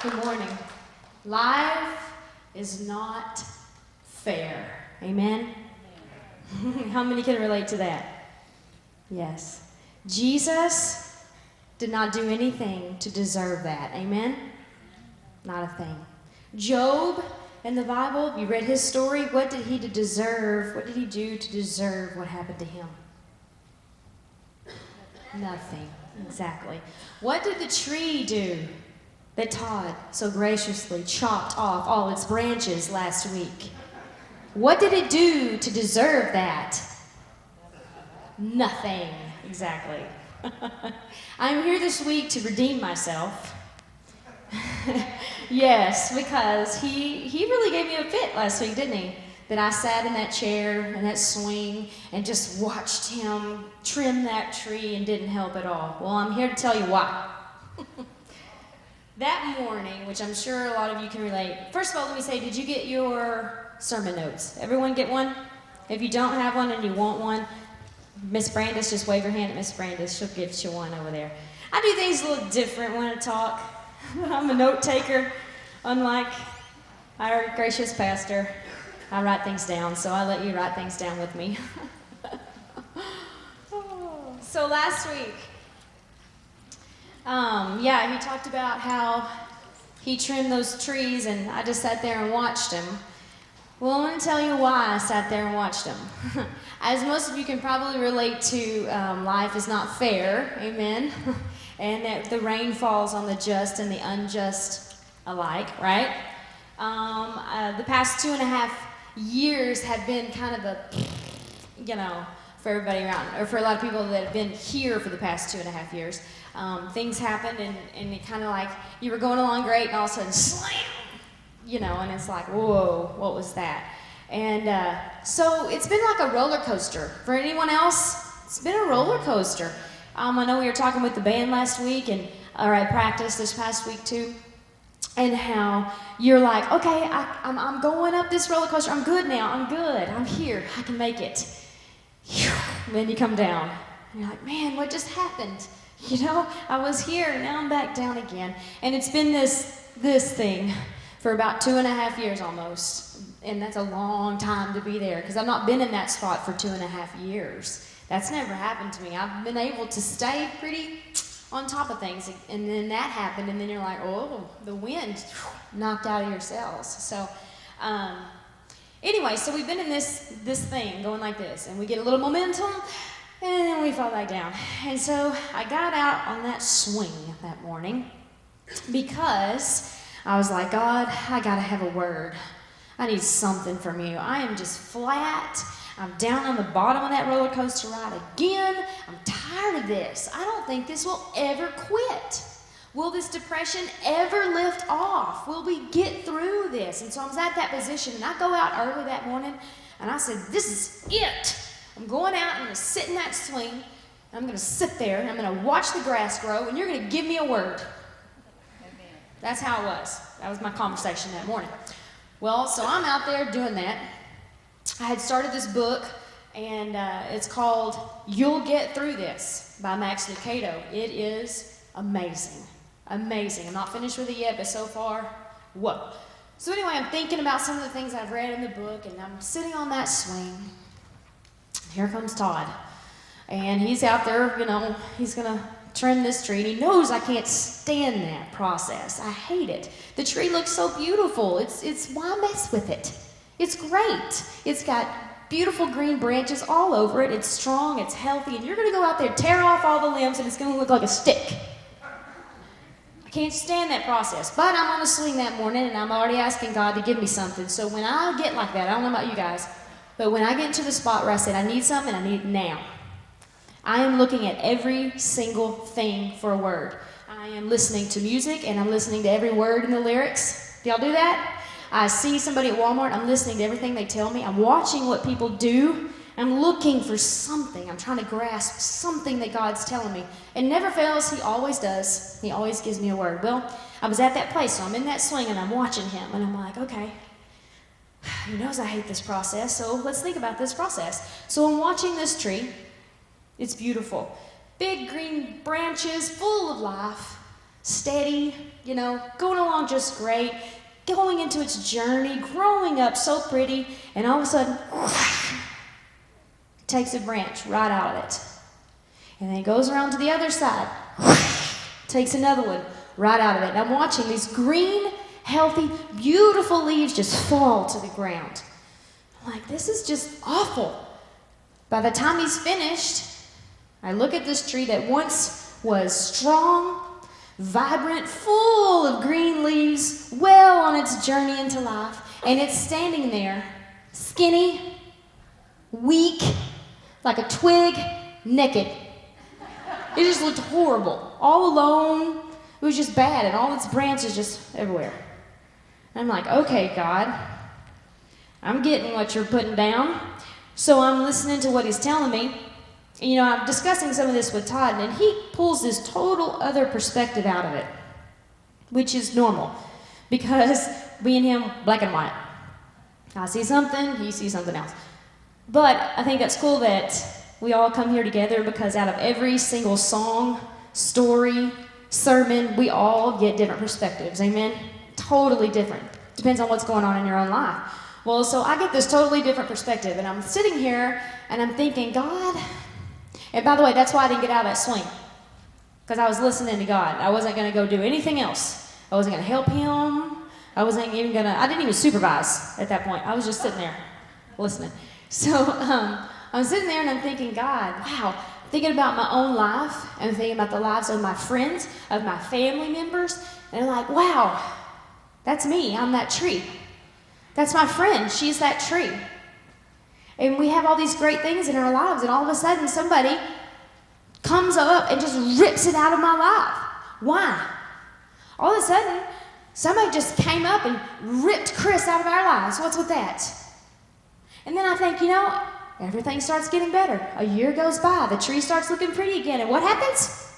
Good morning. Life is not fair. Amen? How many can relate to that? Yes. Jesus did not do anything to deserve that. Amen? Not a thing. Job in the Bible, you read his story. What did he deserve? What did he do to deserve what happened to him? Nothing. Exactly. What did the tree do that Todd so graciously chopped off all its branches last week? What did it do to deserve that? Nothing. Exactly. I'm here this week to redeem myself. Yes, because he really gave me a fit last week, didn't he? That I sat in that chair and that swing and just watched him trim that tree and didn't help at all. Well, I'm here to tell you why. That morning, which I'm sure a lot of you can relate. First of all, let me say, did you get your sermon notes? Everyone get one? If you don't have one and you want one, Miss Brandis, just wave your hand at Miss Brandis. She'll give you one over there. I do things a little different when I talk. I'm a note taker, unlike our gracious pastor. I write things down, so I let you write things down with me. So last week, he talked about how he trimmed those trees, and I just sat there and watched him. Well, I'm going to tell you why I sat there and watched him. As most of you can probably relate to, life is not fair, amen? And that the rain falls on the just and the unjust alike, right? The past 2.5 years have been kind of for everybody around, or for a lot of people that have been here for the past 2.5 years. Things happened, and it kind of like you were going along great, and all of a sudden, slam! And it's like, whoa, what was that? And so it's been like a roller coaster. For anyone else, it's been a roller coaster. I know we were talking with the band last week, or I practiced this past week too, and how you're like, okay, I'm going up this roller coaster. I'm good now. I'm good. I'm here. I can make it. And then you come down, and you're like, man, what just happened? I was here, and now I'm back down again. And it's been this thing for about 2.5 years almost. And that's a long time to be there, because I've not been in that spot for 2.5 years. That's never happened to me. I've been able to stay pretty on top of things. And then that happened, and then you're like, oh, the wind knocked out of your cells. So, anyway, so we've been in this thing going like this, and we get a little momentum, and then we fall back down. And so I got out on that swing that morning because I was like, God, I gotta have a word. I need something from you. I am just flat. I'm down on the bottom of that roller coaster ride again. I'm tired of this. I don't think this will ever quit. Will this depression ever lift off? Will we get through this? And so I was at that position, and I go out early that morning, and I said, this is it. I'm going out, and I'm going to sit in that swing, and I'm going to sit there, and I'm going to watch the grass grow, and you're going to give me a word. Amen. That's how it was. That was my conversation that morning. Well, so I'm out there doing that. I had started this book, and it's called You'll Get Through This by Max Lucado. It is amazing. Amazing. I'm not finished with it yet, but so far, whoa. So anyway, I'm thinking about some of the things I've read in the book, and I'm sitting on that swing. Here comes Todd. And he's out there, he's going to trim this tree, and he knows I can't stand that process. I hate it. The tree looks so beautiful. It's why mess with it? It's great. It's got beautiful green branches all over it. It's strong, it's healthy, and you're going to go out there, tear off all the limbs, and it's going to look like a stick. I can't stand that process. But I'm on the swing that morning, and I'm already asking God to give me something. So when I get like that, I don't know about you guys, but when I get into the spot where I said, I need something, I need it now. I am looking at every single thing for a word. I am listening to music, and I'm listening to every word in the lyrics. Do y'all do that? I see somebody at Walmart, I'm listening to everything they tell me. I'm watching what people do. I'm looking for something. I'm trying to grasp something that God's telling me. It never fails. He always does. He always gives me a word. Well, I was at that place, so I'm in that swing, and I'm watching him, and I'm like, okay, he knows I hate this process, so let's think about this process. So I'm watching this tree. It's beautiful. Big green branches, full of life, steady, going along just great, going into its journey, growing up so pretty, and all of a sudden, takes a branch right out of it. And then it goes around to the other side, takes another one right out of it. And I'm watching these green, healthy, beautiful leaves just fall to the ground. I'm like, this is just awful. By the time he's finished, I look at this tree that once was strong, vibrant, full of green leaves, well on its journey into life, and it's standing there, skinny, weak, like a twig, naked. It just looked horrible, all alone. It was just bad, and all its branches just everywhere. I'm like, okay, God, I'm getting what you're putting down. So I'm listening to what he's telling me. And, I'm discussing some of this with Todd, and he pulls this total other perspective out of it, which is normal, because me and him, black and white. I see something, he sees something else. But I think that's cool that we all come here together, because out of every single song, story, sermon, we all get different perspectives, amen? Totally different. Depends on what's going on in your own life. Well, so I get this totally different perspective, and I'm sitting here, and I'm thinking, God. And by the way, that's why I didn't get out of that swing, because I was listening to God. I wasn't going to go do anything else. I wasn't going to help him. I didn't even supervise at that point. I was just sitting there listening. So I'm sitting there and I'm thinking, God, wow, thinking about my own life and thinking about the lives of my friends, of my family members. And I'm like, wow, that's me. I'm that tree. That's my friend. She's that tree. And we have all these great things in our lives, and all of a sudden somebody comes up and just rips it out of my life. Why? All of a sudden, somebody just came up and ripped Chris out of our lives. What's with that? And then I think, everything starts getting better. A year goes by, the tree starts looking pretty again, and what happens?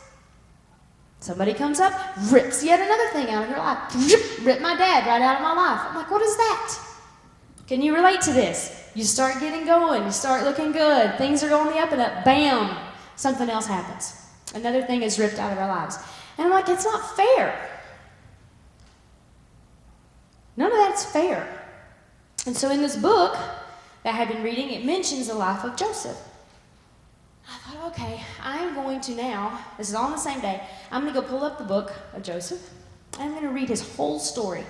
Somebody comes up, rips yet another thing out of your life. Rip my dad right out of my life. I'm like, what is that? Can you relate to this? You start getting going, you start looking good, things are going the up and up, bam, something else happens. Another thing is ripped out of our lives. And I'm like, it's not fair. None of that's fair. And so in this book that I had been reading, it mentions the life of Joseph. I thought, okay, I'm going to now, this is all on the same day, I'm going to go pull up the book of Joseph, and I'm going to read his whole story.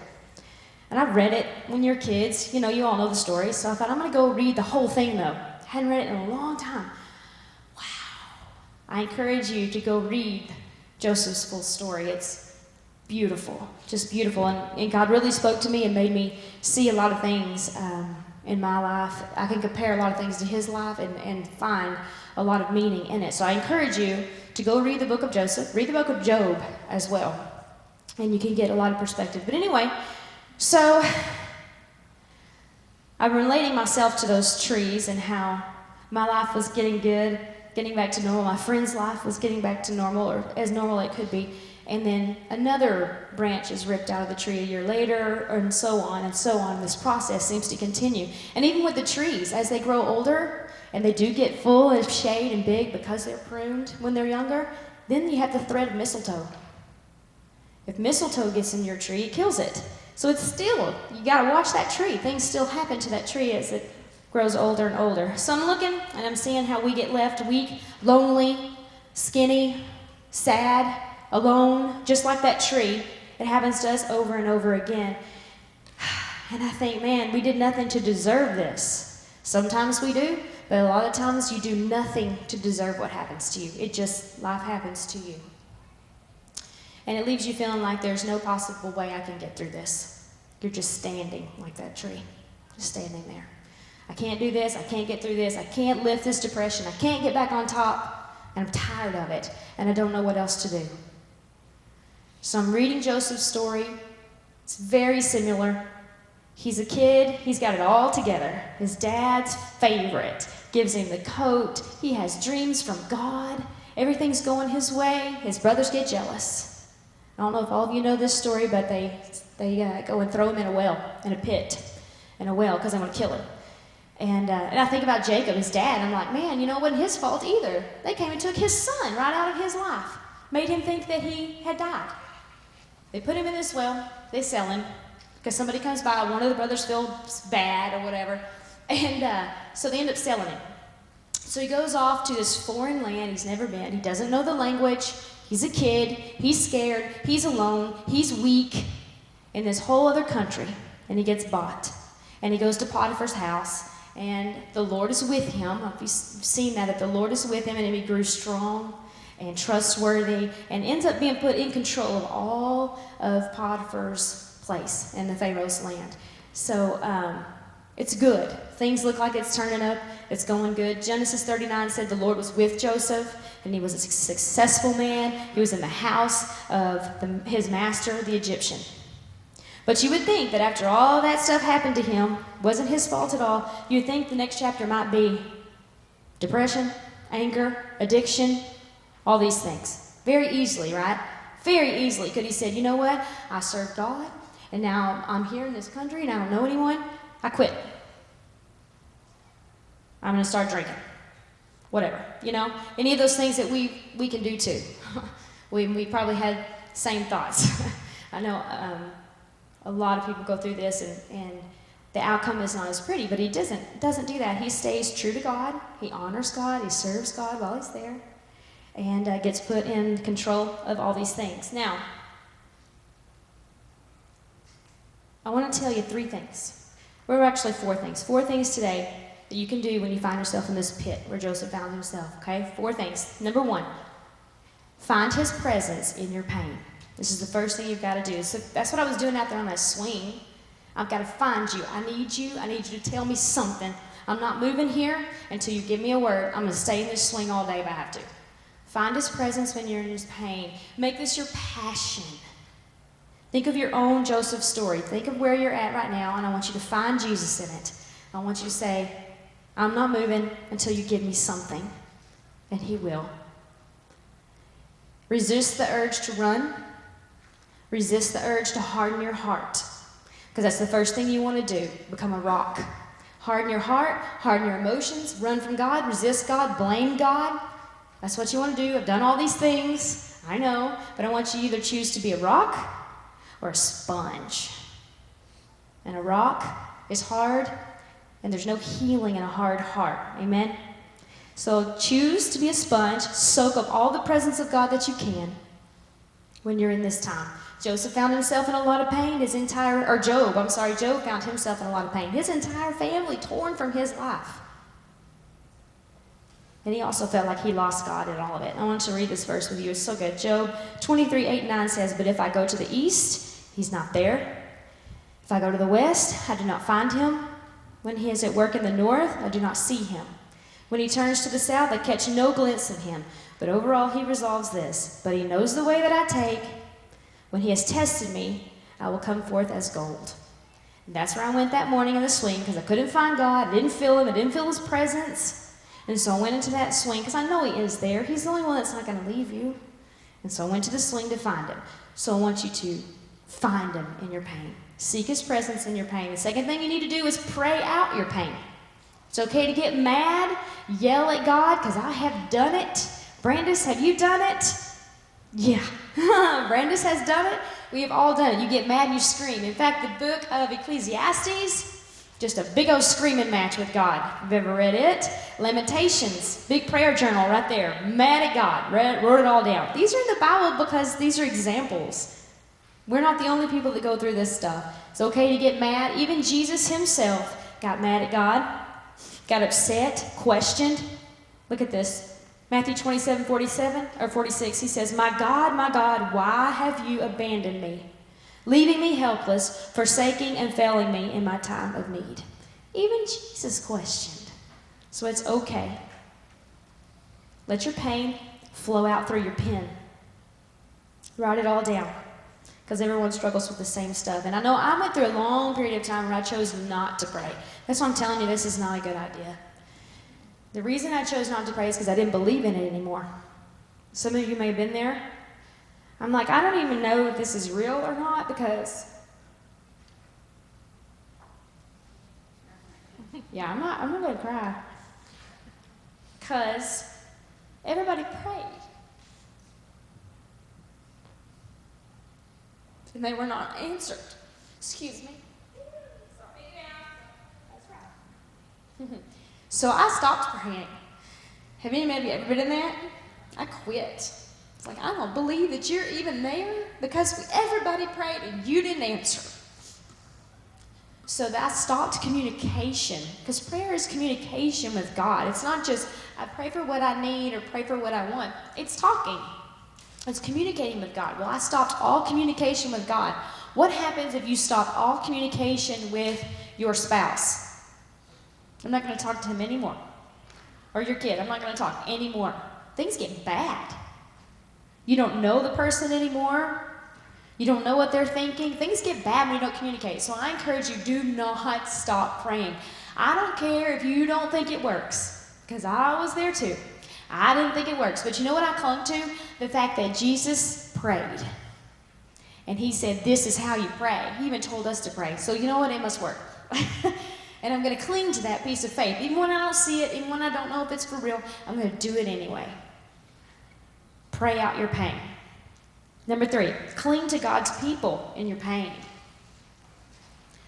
And I've read it when you're kids. You all know the story. So I thought, I'm going to go read the whole thing, though. I hadn't read it in a long time. Wow. I encourage you to go read Joseph's full story. It's beautiful, just beautiful. And God really spoke to me and made me see a lot of things in my life. I can compare a lot of things to his life and find a lot of meaning in it. So I encourage you to go read the book of Joseph, read the book of Job as well, and you can get a lot of perspective. But anyway, so I'm relating myself to those trees and how my life was getting good, getting back to normal. My friend's life was getting back to normal, or as normal it could be. And then another branch is ripped out of the tree a year later, and so on and so on. This process seems to continue. And even with the trees, as they grow older, and they do get full of shade and big because they're pruned when they're younger, then you have the thread of mistletoe. If mistletoe gets in your tree, it kills it. So it's still, you gotta watch that tree. Things still happen to that tree as it grows older and older. So I'm looking, and I'm seeing how we get left weak, lonely, skinny, sad, alone, just like that tree. It happens to us over and over again. And I think, man, we did nothing to deserve this. Sometimes we do, but a lot of times you do nothing to deserve what happens to you. It just, life happens to you. And it leaves you feeling like there's no possible way I can get through this. You're just standing like that tree, just standing there. I can't do this, I can't get through this, I can't lift this depression, I can't get back on top, and I'm tired of it, and I don't know what else to do. So I'm reading Joseph's story. It's very similar. He's a kid. He's got it all together. His dad's favorite gives him the coat. He has dreams from God. Everything's going his way. His brothers get jealous. I don't know if all of you know this story, but they go and throw him in a well, in a pit, in a well, because they want to kill him. And I think about Jacob, his dad, and I'm like, man, you know, it wasn't his fault either. They came and took his son right out of his life, made him think that he had died. They put him in this well, they sell him, because somebody comes by, one of the brothers feels bad or whatever, and so they end up selling him. So he goes off to this foreign land he's never been. He doesn't know the language. He's a kid. He's scared. He's alone. He's weak in this whole other country, and he gets bought. And he goes to Potiphar's house, and the Lord is with him. I don't know if you've seen that the Lord is with him, and he grew strong and trustworthy, and ends up being put in control of all of Potiphar's place in the Pharaoh's land. So it's good. Things look like it's turning up. It's going good. Genesis 39 said the Lord was with Joseph, and he was a successful man. He was in the house of his master, the Egyptian. But you would think that after all that stuff happened to him, wasn't his fault at all, you'd think the next chapter might be depression, anger, addiction, all these things. Very easily, right? Very easily could he said, you know what? I serve God, and now I'm here in this country, and I don't know anyone. I quit. I'm going to start drinking. Whatever, you know? Any of those things that we can do too. we probably had same thoughts. I know a lot of people go through this, and the outcome is not as pretty, but he doesn't do that. He stays true to God. He honors God. He serves God while he's there, and gets put in control of all these things. Now, I want to tell you 3 things. Well, actually 4 things. 4 things today that you can do when you find yourself in this pit where Joseph found himself, okay? 4 things. Number 1, find his presence in your pain. This is the first thing you've got to do. So that's what I was doing out there on that swing. I've got to find you. I need you. I need you to tell me something. I'm not moving here until you give me a word. I'm going to stay in this swing all day if I have to. Find his presence when you're in his pain. Make this your passion. Think of your own Joseph story. Think of where you're at right now, and I want you to find Jesus in it. I want you to say, I'm not moving until you give me something, and he will. Resist the urge to run. Resist the urge to harden your heart, because that's the first thing you want to do, become a rock. Harden your heart, harden your emotions, run from God, resist God, blame God. That's what you want to do. I've done all these things, I know, but I want you to either choose to be a rock or a sponge. And a rock is hard, and there's no healing in a hard heart. Amen? So choose to be a sponge, soak up all the presence of God that you can when you're in this time. Joseph found himself in a lot of pain. Job found himself in a lot of pain. His entire family torn from his life. And he also felt like he lost God in all of it. I want to read this verse with you. It's so good. Job 23:8-9 says, but if I go to the east, he's not there. If I go to the west, I do not find him. When he is at work in the north, I do not see him. When he turns to the south, I catch no glimpse of him. But overall, he resolves this. But he knows the way that I take. When he has tested me, I will come forth as gold. And that's where I went that morning in the swing, because I couldn't find God. I didn't feel him. I didn't feel his presence. And so I went into that swing, because I know he is there. He's the only one that's not going to leave you. And so I went to the swing to find him. So I want you to find him in your pain. Seek his presence in your pain. The second thing you need to do is pray out your pain. It's okay to get mad, yell at God, because I have done it. Brandis, have you done it? Yeah. Brandis has done it. We have all done it. You get mad and you scream. In fact, the book of Ecclesiastes, just a big old screaming match with God. If you've ever read it. Lamentations, big prayer journal right there. Mad at God. Wrote it all down. These are in the Bible because these are examples. We're not the only people that go through this stuff. It's okay to get mad. Even Jesus himself got mad at God, got upset, questioned. Look at this. Matthew 27:46, he says, my God, why have you abandoned me, leaving me helpless, forsaking and failing me in my time of need? Even Jesus questioned. So it's okay. Let your pain flow out through your pen. Write it all down. Because everyone struggles with the same stuff. And I know I went through a long period of time where I chose not to pray. That's why I'm telling you this is not a good idea. The reason I chose not to pray is because I didn't believe in it anymore. Some of you may have been there. I'm like, I don't even know if this is real or not because... Yeah, I'm not going to cry. Because everybody prayed. And they were not answered. Excuse me. Sorry. That's right. So I stopped praying. Have anybody ever been in that? I quit. It's like, I don't believe that you're even there because everybody prayed and you didn't answer. So that stopped communication, because prayer is communication with God. It's not just, I pray for what I need or pray for what I want. It's talking. It's communicating with God. Well, I stopped all communication with God. What happens if you stop all communication with your spouse? I'm not going to talk to him anymore. Or your kid, I'm not going to talk anymore. Things get bad. You don't know the person anymore. You don't know what they're thinking. Things get bad when you don't communicate. So I encourage you, do not stop praying. I don't care if you don't think it works, because I was there too. I didn't think it works. But you know what I clung to? The fact that Jesus prayed. And he said, this is how you pray. He even told us to pray. So you know what? It must work. And I'm going to cling to that piece of faith. Even when I don't see it, even when I don't know if it's for real, I'm going to do it anyway. Pray out your pain. Number 3, cling to God's people in your pain.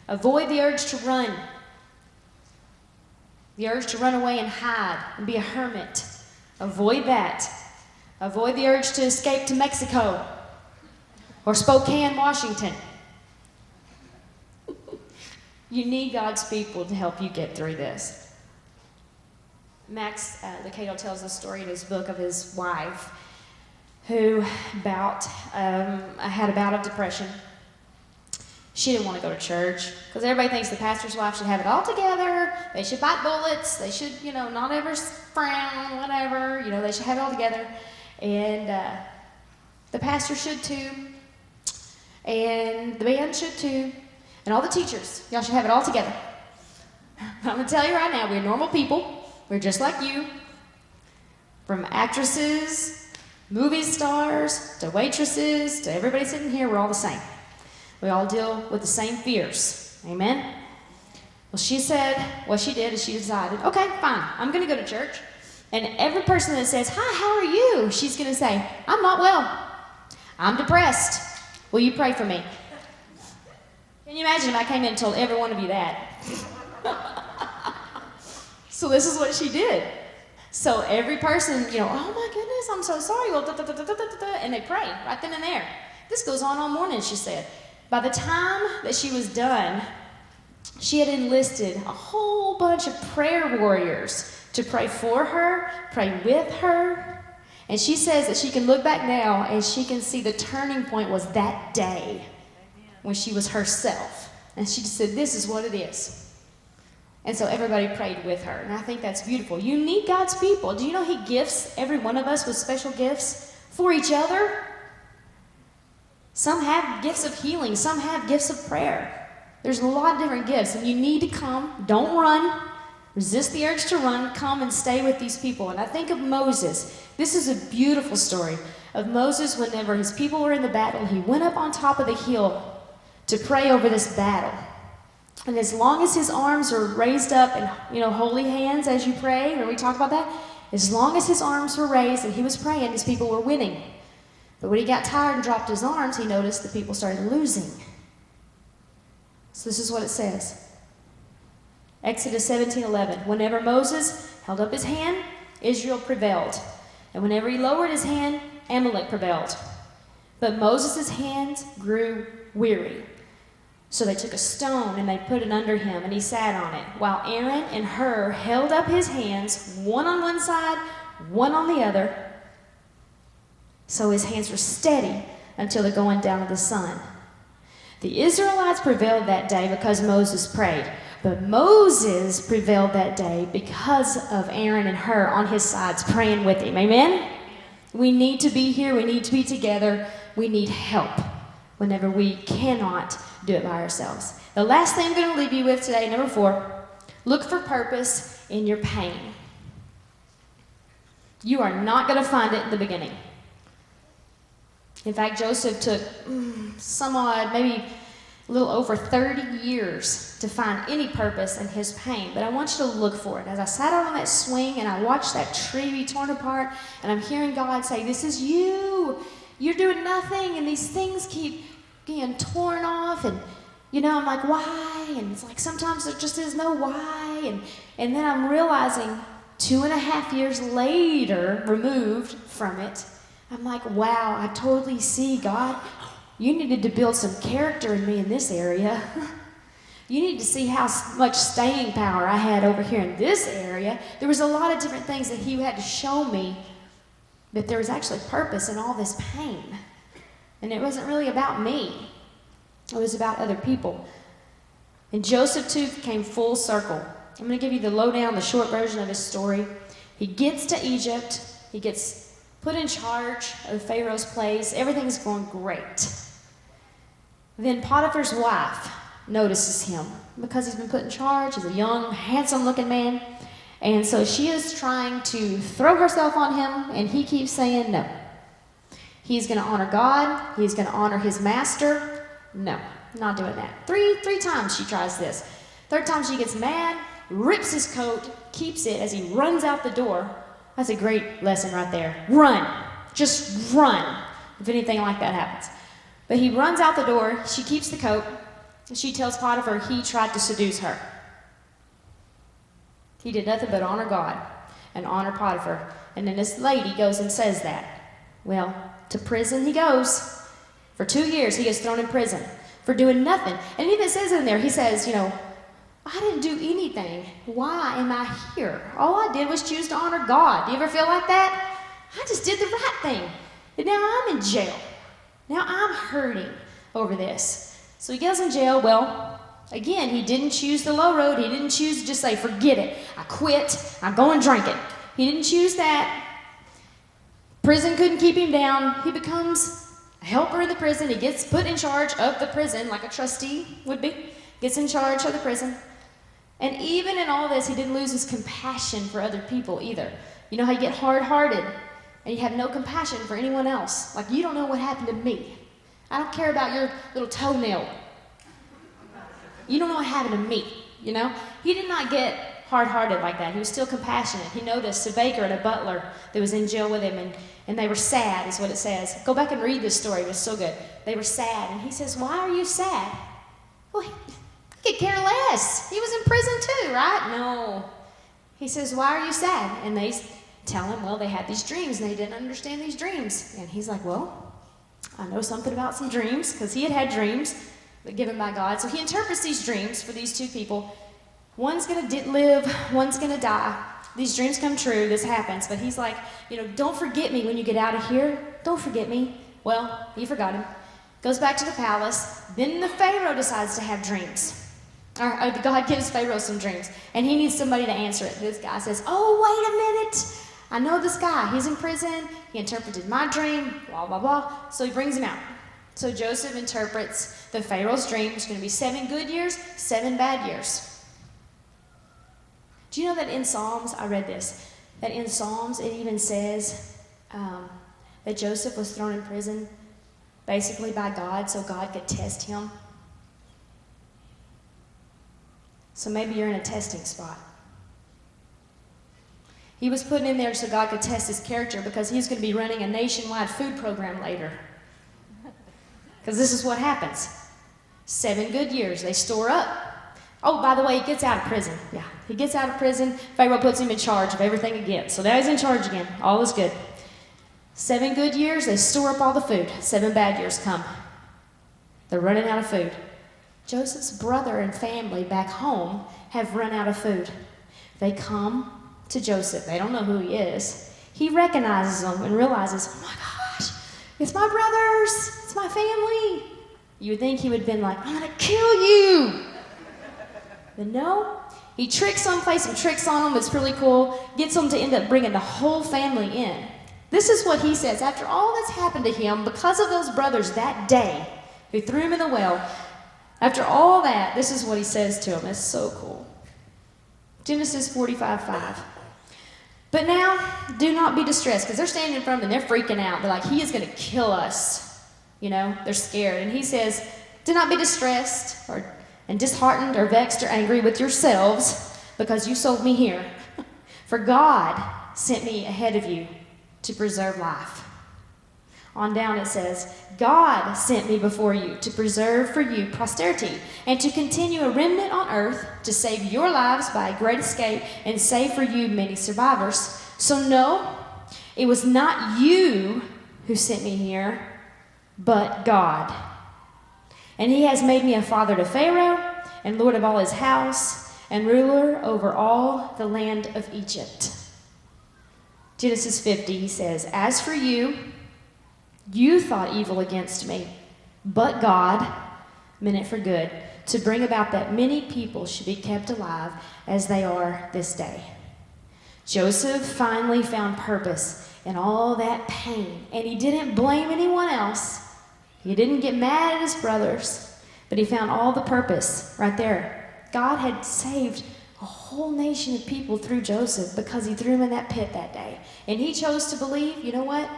Avoid the urge to run. The urge to run away and hide and be a hermit. Avoid that. Avoid the urge to escape to Mexico or Spokane, Washington. You need God's people to help you get through this. Max Lucado tells a story in his book of his wife who had a bout of depression. She didn't want to go to church because everybody thinks the pastor's wife should have it all together. They should bite bullets. They should, not ever frown, whatever. They should have it all together. And the pastor should too. And the band should too. And all the teachers, y'all should have it all together. I'm going to tell you right now, we're normal people. We're just like you. From actresses, movie stars, to waitresses, to everybody sitting here, we're all the same. We all deal with the same fears. Amen? Well, she said, what she did is she decided, okay, fine, I'm going to go to church. And every person that says, hi, how are you? She's going to say, I'm not well. I'm depressed. Will you pray for me? Can you imagine if I came in and told every one of you that? So this is what she did. So every person, oh my goodness, I'm so sorry. Well, and they pray right then and there. This goes on all morning, she said. By the time that she was done, she had enlisted a whole bunch of prayer warriors to pray for her, pray with her. And she says that she can look back now and she can see the turning point was that day when she was herself. And she just said, this is what it is. And so everybody prayed with her. And I think that's beautiful. You need God's people. Do you know He gifts every one of us with special gifts for each other? Some have gifts of healing. Some have gifts of prayer. There's a lot of different gifts. And you need to come. Don't run. Resist the urge to run. Come and stay with these people. And I think of Moses. This is a beautiful story of Moses. Whenever his people were in the battle, he went up on top of the hill to pray over this battle. And as long as his arms were raised up in, holy hands as you pray, remember we talked about that? As long as his arms were raised and he was praying, his people were winning. But when he got tired and dropped his arms, he noticed the people started losing. So this is what it says. Exodus 17:11. Whenever Moses held up his hand, Israel prevailed. And whenever he lowered his hand, Amalek prevailed. But Moses' hands grew weary. So they took a stone and they put it under him, and he sat on it, while Aaron and Hur held up his hands, one on one side, one on the other. So his hands were steady until the going down of the sun. The Israelites prevailed that day because Moses prayed. But Moses prevailed that day because of Aaron and Hur on his sides praying with him. Amen? We need to be here. We need to be together. We need help whenever we cannot do it by ourselves. The last thing I'm going to leave you with today, number 4, look for purpose in your pain. You are not going to find it in the beginning. In fact, Joseph took maybe a little over 30 years to find any purpose in his pain. But I want you to look for it. As I sat out on that swing and I watched that tree be torn apart, and I'm hearing God say, this is you. You're doing nothing, and these things keep getting torn off, and I'm like, why? And it's like sometimes there just is no why. And then I'm realizing 2.5 years later, removed from it, I'm like, wow, I totally see, God. You needed to build some character in me in this area. You need to see how much staying power I had over here in this area. There was a lot of different things that He had to show me, that there was actually purpose in all this pain. And it wasn't really about me. It was about other people. And Joseph, too, came full circle. I'm going to give you the lowdown, the short version of his story. He gets to Egypt. He gets put in charge of Pharaoh's place. Everything's going great. Then Potiphar's wife notices him because he's been put in charge. He's a young, handsome-looking man. And so she is trying to throw herself on him, and he keeps saying no. He's going to honor God. He's going to honor his master. No, not doing that. Three times she tries this. Third time she gets mad, rips his coat, keeps it as he runs out the door. That's a great lesson right there. Run. Just run if anything like that happens. But he runs out the door. She keeps the coat. She tells Potiphar he tried to seduce her. He did nothing but honor God and honor Potiphar. And then this lady goes and says that. Well, to prison he goes. For 2 years he gets thrown in prison for doing nothing. And he even says in there, he says, I didn't do anything. Why am I here? All I did was choose to honor God. Do you ever feel like that? I just did the right thing. And now I'm in jail. Now I'm hurting over this. So he goes in jail. Well, again, he didn't choose the low road. He didn't choose to just say, forget it. I quit. I'm going drinking. He didn't choose that. Prison couldn't keep him down. He becomes a helper in the prison. He gets put in charge of the prison, like a trustee would be. Gets in charge of the prison. And even in all this, he didn't lose his compassion for other people either. You know how you get hard-hearted and you have no compassion for anyone else? Like, you don't know what happened to me. I don't care about your little toenail. You don't know what happened to me, He did not get hard-hearted like that. He was still compassionate. He noticed a baker and a butler that was in jail with him, and they were sad, is what it says. Go back and read this story. It was so good. They were sad, and he says, why are you sad? Well, he could care less. He was in prison too, right? No. He says, why are you sad? And they tell him, well, they had these dreams, and they didn't understand these dreams. And he's like, well, I know something about some dreams, because he had dreams given by God. So he interprets these dreams for these two people. One's going to live, one's going to die. These dreams come true, this happens. But he's like, don't forget me when you get out of here. Don't forget me. Well, he forgot him. Goes back to the palace. Then the Pharaoh decides to have dreams. God gives Pharaoh some dreams, and he needs somebody to answer it. This guy says, oh, wait a minute. I know this guy. He's in prison. He interpreted my dream, blah, blah, blah. So he brings him out. So Joseph interprets the Pharaoh's dream. It's going to be 7 good years, 7 bad years. Do you know that in Psalms, I read this, that in Psalms it even says that Joseph was thrown in prison basically by God so God could test him? So maybe you're in a testing spot. He was put in there so God could test his character because he's going to be running a nationwide food program later. Because this is what happens. 7 good years, they store up. Oh, by the way, he gets out of prison. Yeah, he gets out of prison. Pharaoh puts him in charge of everything again. So now he's in charge again. All is good. 7 good years, they store up all the food. 7 bad years come. They're running out of food. Joseph's brother and family back home have run out of food. They come to Joseph. They don't know who he is. He recognizes them and realizes, oh my gosh, it's my brothers. It's my family. You would think he would have been like, I'm going to kill you. But no, he tricks them, plays some tricks on them. It's really cool. Gets them to end up bringing the whole family in. This is what he says. After all that's happened to him, because of those brothers that day who threw him in the well, after all that, this is what he says to them. It's so cool. Genesis 45:5. But now, do not be distressed, because they're standing in front of him and they're freaking out. They're like, he is going to kill us. You know, they're scared. And he says, do not be distressed and disheartened or vexed or angry with yourselves because you sold me here. For God sent me ahead of you to preserve life. On down it says, God sent me before you to preserve for you posterity and to continue a remnant on earth to save your lives by a great escape and save for you many survivors. So no, it was not you who sent me here, but God. And he has made me a father to Pharaoh and lord of all his house and ruler over all the land of Egypt. Genesis 50, he says, as for you, you thought evil against me, but God meant it for good, to bring about that many people should be kept alive as they are this day. Joseph finally found purpose in all that pain, and he didn't blame anyone else. He didn't get mad at his brothers, but he found all the purpose right there. God had saved a whole nation of people through Joseph because he threw him in that pit that day. And he chose to believe, you know what?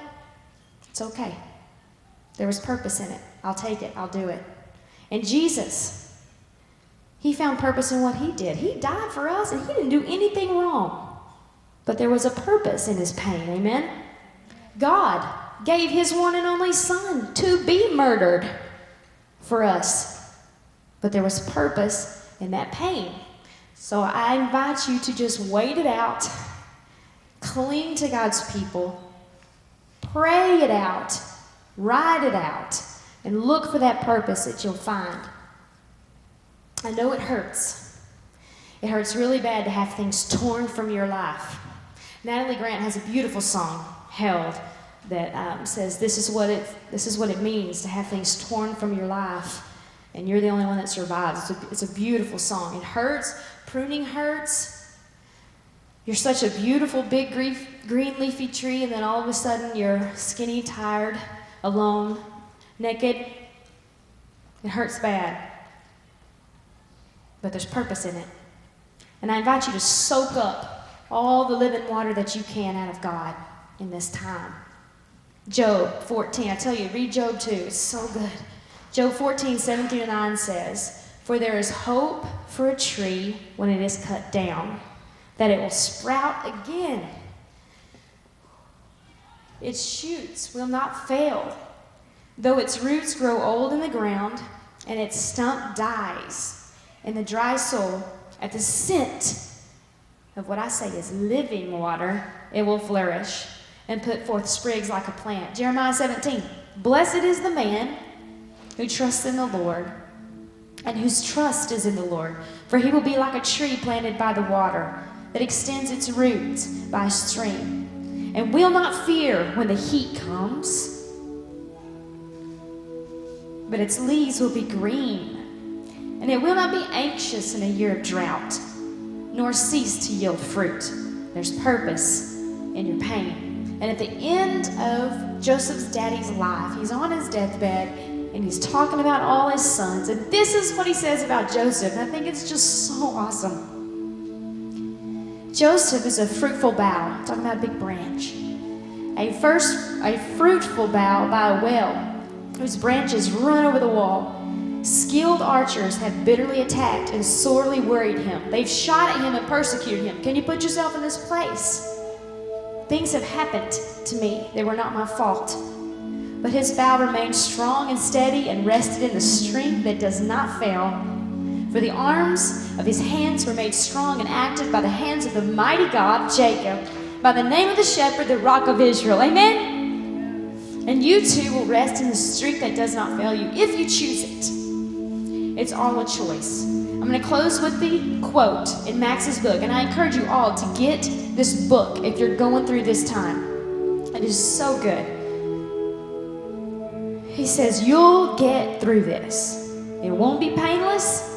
It's okay. There was purpose in it. I'll take it. I'll do it. And Jesus, he found purpose in what he did. He died for us and he didn't do anything wrong. But there was a purpose in his pain. Amen? God gave his one and only son to be murdered for us. But there was purpose in that pain. So I invite you to just wait it out. Cling to God's people. Pray it out, write it out, and look for that purpose that you'll find. I know it hurts. It hurts really bad to have things torn from your life. Natalie Grant has a beautiful song, Held, that says this is what it means to have things torn from your life, and you're the only one that survives. It's a beautiful song. It hurts. Pruning hurts. You're such a beautiful, big, green leafy tree, and then all of a sudden you're skinny, tired, alone, naked. It hurts bad. But there's purpose in it. And I invite you to soak up all the living water that you can out of God in this time. Job 14, I tell you, read Job 2. It's so good. Job 14, 7-9 says, for there is hope for a tree when it is cut down, that it will sprout again. Its shoots will not fail, though its roots grow old in the ground, and its stump dies in the dry soil. At the scent of what I say is living water, it will flourish and put forth sprigs like a plant. Jeremiah 17, blessed is the man who trusts in the Lord and whose trust is in the Lord, for he will be like a tree planted by the water that extends its roots by a stream, and will not fear when the heat comes, but its leaves will be green, and it will not be anxious in a year of drought, nor cease to yield fruit. There's purpose in your pain. And at the end of Joseph's daddy's life, he's on his deathbed, and he's talking about all his sons. And this is what he says about Joseph. And I think it's just so awesome. Joseph is a fruitful bough. I'm talking about a big branch. A fruitful bough by a well, whose branches run over the wall. Skilled archers have bitterly attacked and sorely worried him. They've shot at him and persecuted him. Can you put yourself in this place? Things have happened to me. They were not my fault. But his bow remained strong and steady and rested in the strength that does not fail. For the arms of his hands were made strong and active by the hands of the mighty God, Jacob, by the name of the shepherd, the rock of Israel. Amen? And you too will rest in the strength that does not fail you, if you choose it. It's all a choice. I'm going to close with the quote in Max's book, and I encourage you all to get this book if you're going through this time. It is so good. He says, you'll get through this. It won't be painless.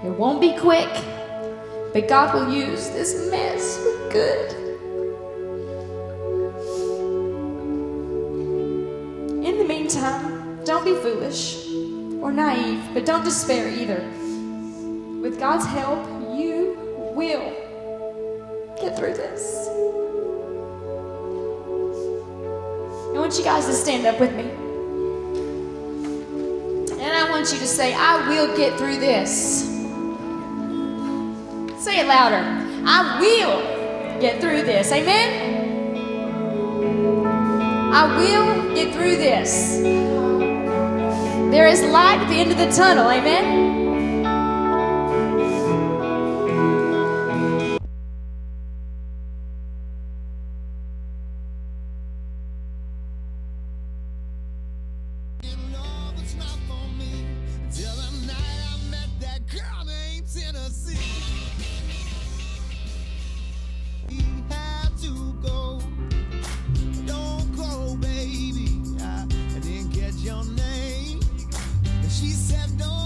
It won't be quick. But God will use this mess for good. In the meantime, don't be foolish or naive, but don't despair either. With God's help, you will get through this. I want you guys to stand up with me. And I want you to say, I will get through this. Say it louder. I will get through this. Amen? I will get through this. There is light at the end of the tunnel. Amen? She said, "Don't."